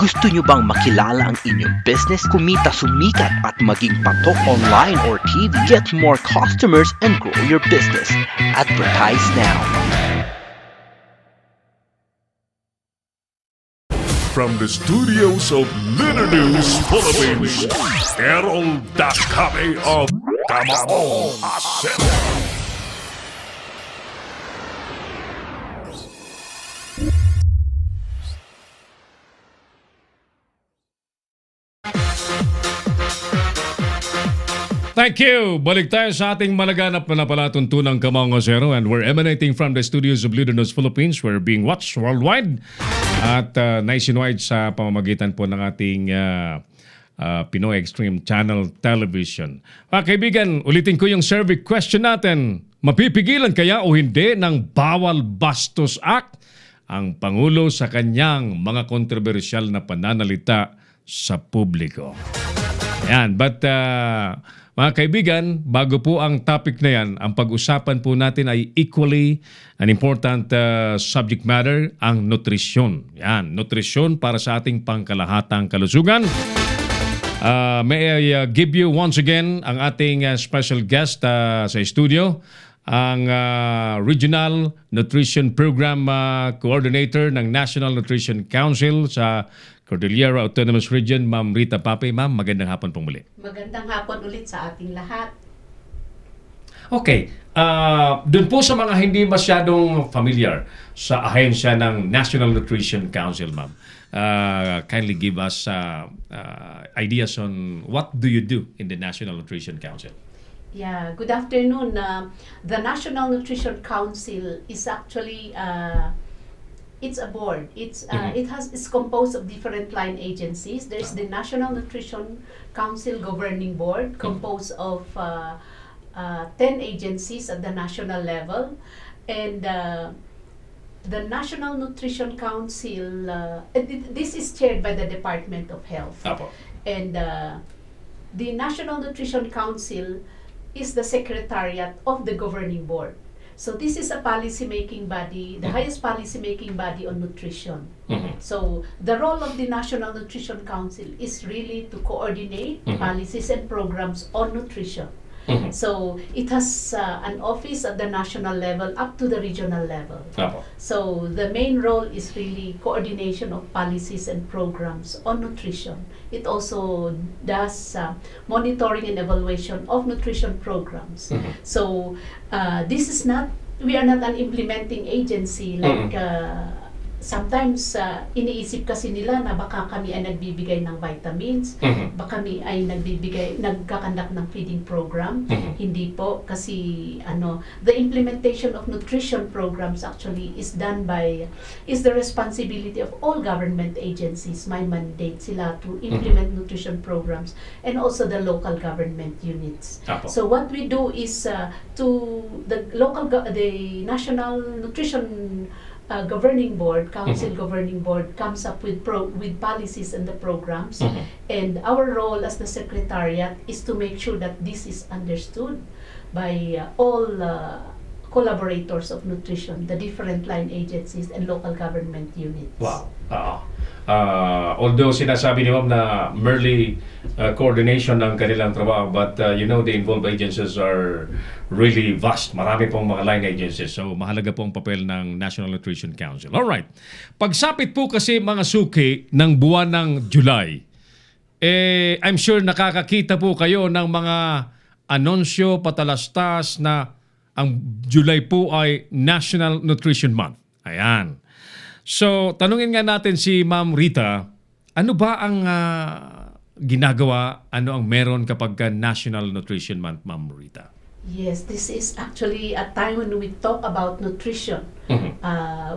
Gusto nyo bang makilala ang inyong business, kumita, sumikat at maging patok online or TV? Get more customers and grow your business. Advertise now. From the studios of Leader News Philippines, Errol Dakabe of Kamao Asset. Thank you! Balik tayo sa ating malaganap na palatuntunang Kamao Zero, and we're emanating from the studios of Leader News Philippines. We're being watched worldwide at nationwide sa pamamagitan po ng ating Pinoy Extreme Channel Television. Mga kaibigan, ulitin ko yung survey question natin. Mapipigilan kaya o hindi ng Bawal Bastos Act ang Pangulo sa kanyang mga kontrobersyal na pananalita sa publiko? Ayan, but mga kaibigan, bago po ang topic na yan, ang pag-usapan po natin ay equally an important subject matter, ang nutrisyon. Yan, nutrisyon para sa ating pangkalahatang kalusugan. May I give you once again ang ating special guest sa studio, ang Regional Nutrition Program Coordinator ng National Nutrition Council sa Cordillera Autonomous Region, Ma'am Rita Pape. Ma'am, magandang hapon pong muli. Magandang hapon ulit sa ating lahat. Okay, dun po sa mga hindi masyadong familiar sa ahensya ng National Nutrition Council, ma'am, kindly give us ideas on what do you do in the National Nutrition Council? Yeah, good afternoon. The National Nutrition Council is actually it's a board. It's composed of different line agencies. There's the National Nutrition Council Governing Board, composed of 10 agencies at the national level, and the National Nutrition Council. This is chaired by the Department of Health, Apo. and the National Nutrition Council is the secretariat of the governing board. So this is a policy-making body, the highest policy-making body on nutrition. So the role of the National Nutrition Council is really to coordinate policies and programs on nutrition. So it has an office at the national level up to the regional level. Apo. So the main role is really coordination of policies and programs on nutrition. It also does monitoring and evaluation of nutrition programs. So this is not, we are not an implementing agency like sometimes iniisip kasi nila na baka kami ay nagbibigay ng vitamins, baka kami ay nagkakandak ng feeding program. Hindi po, kasi the implementation of nutrition programs actually is the responsibility of all government agencies. May mandate sila to implement nutrition programs, and also the local government units. Apo. So what we do is the National Nutrition Governing Board, Council Governing Board comes up with policies and the programs, and our role as the Secretariat is to make sure that this is understood by all collaborators of nutrition, the different line agencies and local government units. Wow. Although sinasabi ni ma'am na merely coordination ng kanilang trabaho, but the involved agencies are really vast. Marami pong mga line agencies. So mahalaga po ang papel ng National Nutrition Council. Alright. Pagsapit po kasi mga suki ng buwan ng July, I'm sure nakakakita po kayo ng mga anunsyo, patalastas na ang July po ay National Nutrition Month. Ayan. So, tanungin nga natin si Ma'am Rita, ano ba ang ginagawa, ano ang meron kapag National Nutrition Month, Ma'am Rita? Yes, this is actually a time when we talk about nutrition.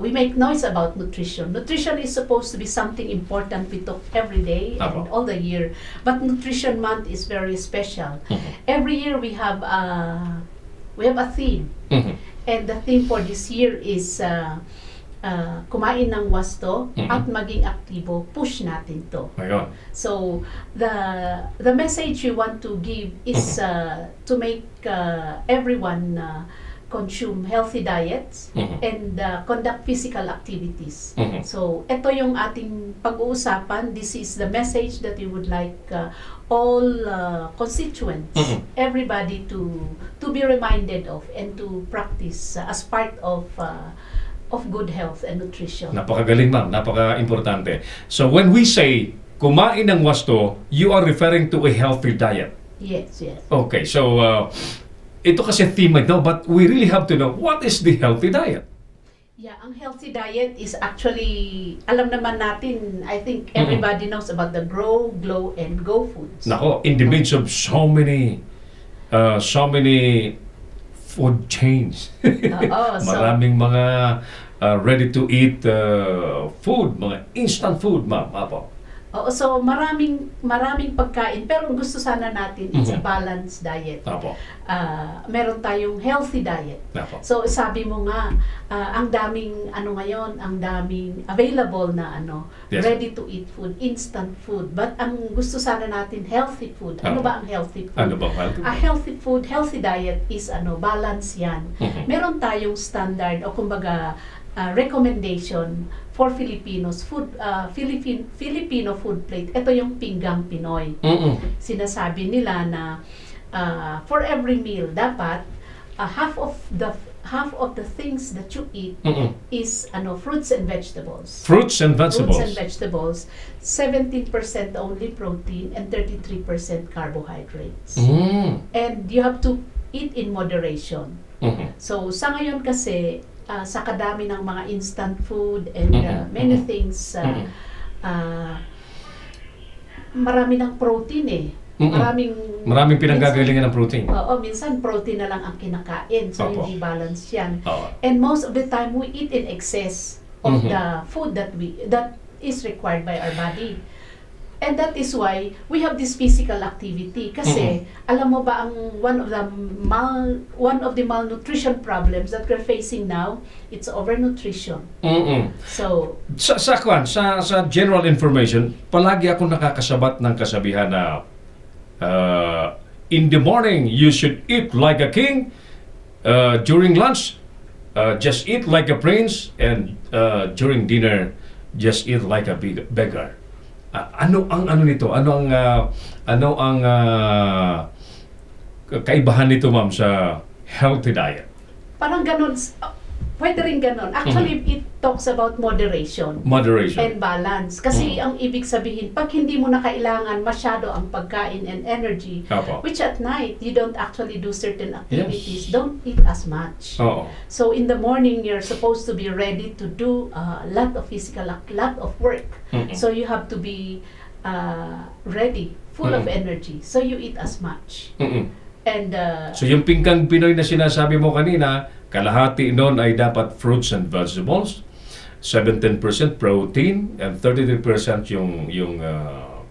We make noise about nutrition. Nutrition is supposed to be something important we talk every day and all the year. But Nutrition Month is very special. Every year we have a theme. And the theme for this year is kumain ng wasto at maging aktibo, push natin to. Ayun. So the message you want to give is to make everyone consume healthy diets and conduct physical activities. So, ito yung ating pag-uusapan. This is the message that we would like all constituents, everybody to be reminded of and to practice as part of good health and nutrition. Napakagaling, ma'am. Napaka-importante. So when we say kumain ng wasto, you are referring to a healthy diet. Yes, yes. Okay, so ito kasi theme ito, but we really have to know what is the healthy diet. Yeah, ang healthy diet is actually, alam naman natin, I think everybody knows about the grow, glow, and go foods. Nako, in the midst of so many food chains. Maraming mga ready-to-eat food, mga instant food, ma'am. Apo. Oo, so maraming pagkain, pero ang gusto sana natin is a balanced diet. Apo. Meron tayong healthy diet. Apo. So sabi mo nga, ang daming ngayon, ang daming available na Yes. ready to eat food, instant food. But ang gusto sana natin healthy food. Ano ba ang healthy food? Ano ba healthy food? A healthy food, healthy diet is balance 'yan. Meron tayong standard o kumbaga recommendation for Filipinos Filipino food plate. Ito yung pinggang Pinoy. Sinasabi nila na for every meal dapat half of the things that you eat is fruits and vegetables. Fruits and vegetables. Fruits and vegetables, 17% only protein and 33% carbohydrates. And you have to eat in moderation. So sa ngayon kasi sa kadami ng mga instant food and many things, marami ng protein eh. Maraming pinanggagalingan ng protein. Oo, minsan protein na lang ang kinakain, so Opo. hindi balance yan. Oo. And most of the time, we eat in excess of the food that is required by our body. And that is why we have this physical activity. Kasi, alam mo ba, ang one of the malnutrition problems that we're facing now, it's overnutrition. So, Sa general information, palagi ako nakakasabat ng kasabihan na in the morning, you should eat like a king. During lunch, just eat like a prince. And during dinner, just eat like a beggar. Ano ang nito? Ano ang kaibahan nito, ma'am, sa healthy diet? parang ganun. Pwede rin ganun. Actually, it talks about moderation. Moderation. And balance. Kasi ang ibig sabihin, pag hindi mo na kailangan masyado ang pagkain and energy, Apo. which at night, you don't actually do certain activities, Yes. don't eat as much. Oo. So in the morning, you're supposed to be ready to do a lot of lot of work. So you have to be ready, full of energy. So you eat as much. And So yung pinggang Pinoy na sinasabi mo kanina, kalahati noon ay dapat fruits and vegetables, 17% protein, and 33% yung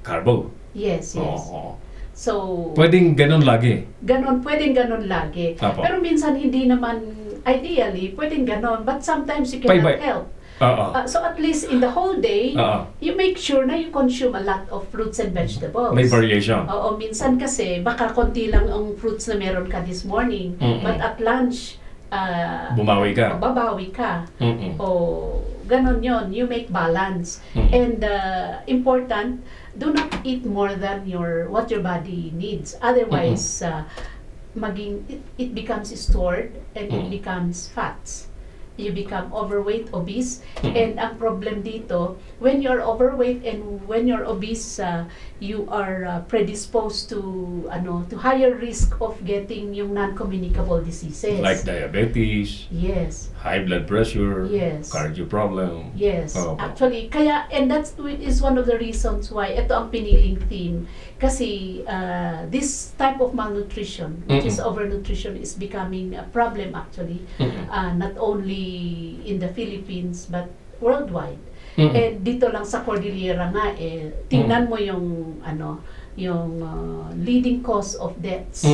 carbo. yes. Oo. So Pwedeng ganun lagi. pwedeng ganon lagi. Apo. Pero minsan hindi naman, ideally, pwedeng ganon. But sometimes you cannot Bye-bye. help. Oo. So at least in the whole day, Oo. you make sure na you consume a lot of fruits and vegetables. May variation. Oo, minsan kasi baka konti lang ang fruits na meron ka this morning, but at lunch, Bumawi ka. babawi ka. Mm-mm. O ganon yon, you make balance. And important, do not eat more than what your body needs. Otherwise, it becomes stored and it becomes fats. You become overweight, obese, and ang problem dito, when you're overweight and when you're obese, you are predisposed to higher risk of getting yung non-communicable diseases. Like diabetes, Yes. high blood pressure, Yes. cardio problem. Yes, Opo. actually, and that is one of the reasons why ito ang piniling theme. Kasi this type of malnutrition, which is overnutrition, is becoming a problem actually, not only in the Philippines but worldwide. And dito lang sa Cordillera nga, tingnan mo yung leading cause of deaths.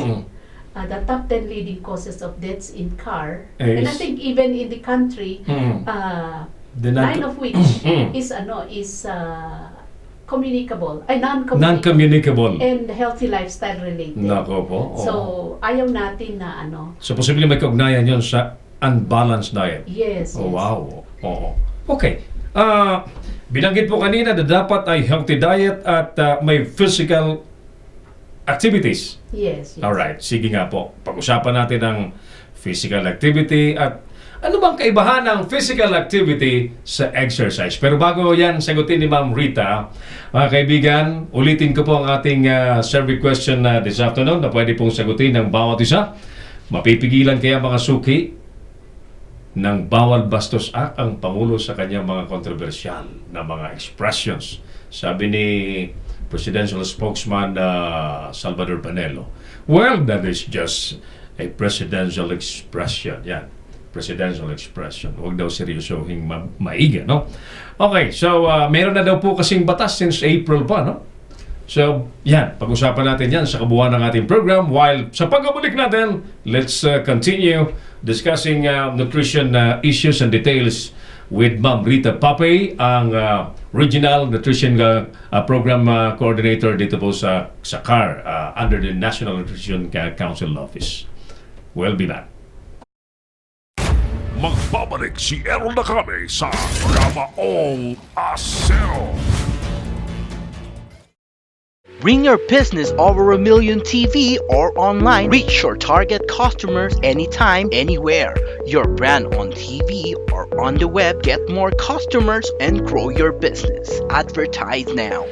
The top 10 leading causes of deaths in car, and I Is- think even in the country, The 9 of which is communicable, ay Non-communicable. and healthy lifestyle related. Nako po. Oo. So, ayaw natin na ano. So, posibleng may kaugnayan yon sa unbalanced diet. Yes, Oh, yes. wow. Oo. Okay. Binanggit po kanina na dapat ay healthy diet at may physical activities. Yes, yes. Alright, sige nga po. Pag-usapan natin ang physical activity at ano bang kaibahan ng physical activity sa exercise? Pero bago yan sagutin ni Ma'am Rita, mga kaibigan, ulitin ko po ang ating survey question this afternoon na pwede pong sagutin ng bawat isa. Mapipigilan kaya mga suki ng Bawal Bastos Act ang Pangulo sa kanyang mga kontrobersyal na mga expressions? Sabi ni Presidential Spokesman Salvador Panelo. Well, that is just a presidential expression. Yan. Presidential expression. Huwag daw seryosohing maiga, no? Okay, so meron na daw po kasing batas since April pa, no? So, yan. Pag-usapan natin yan sa kabuuan ng ating program. While sa pagbabalik natin, let's continue discussing nutrition issues and details with Ma'am Rita Papay, ang Regional Nutrition Program Coordinator dito po sa CAR under the National Nutrition Council Office. We'll be back. Magbabalik si Errol Nakame sa Kamaong Asero. Bring your business over a million TV or online. Reach your target customers anytime, anywhere. Your brand on TV or on the web. Get more customers and grow your business. Advertise now.